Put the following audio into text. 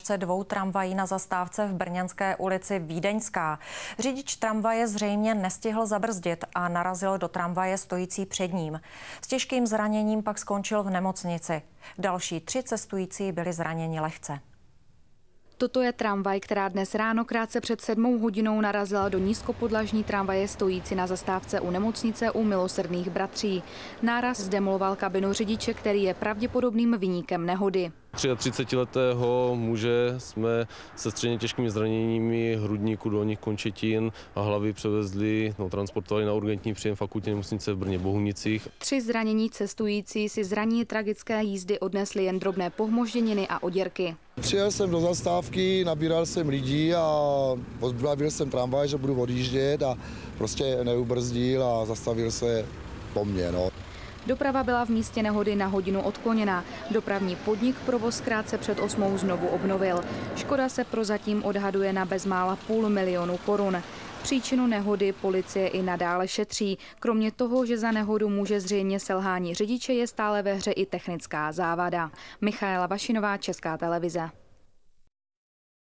koloběžce dvou tramvají na zastávce v brněnské ulici Vídeňská. Řidič tramvaje zřejmě nestihl zabrzdit a narazil do tramvaje stojící před ním. S těžkým zraněním pak skončil v nemocnici. Další 3 cestující byli zraněni lehce. Toto je tramvaj, která dnes ráno krátce před 7 hodinou narazila do nízkopodlažní tramvaje stojící na zastávce u nemocnice u Milosrdných bratří. Náraz zdemoloval kabinu řidiče, který je pravděpodobným viníkem nehody. 33letého muže jsme se středně těžkými zraněními hrudníku, dolních končetin a hlavy transportovali na urgentní příjem fakultní nemocnice v Brně Bohunicích. 3 zranění cestující si zranění tragické jízdy odnesli jen drobné pohmožděniny a oděrky. Přijel jsem do zastávky, nabíral jsem lidí a pozbavil jsem tramvaj, že budu odjíždět a prostě neubrzdil a zastavil se po mně. Doprava byla v místě nehody na hodinu odkloněna. Dopravní podnik provoz krátce před 8 znovu obnovil. Škoda se prozatím odhaduje na bezmála půl milionu korun. Příčinu nehody policie i nadále šetří. Kromě toho, že za nehodu může zřejmě selhání řidiče, je stále ve hře i technická závada. Michaela Vašinová, Česká televize.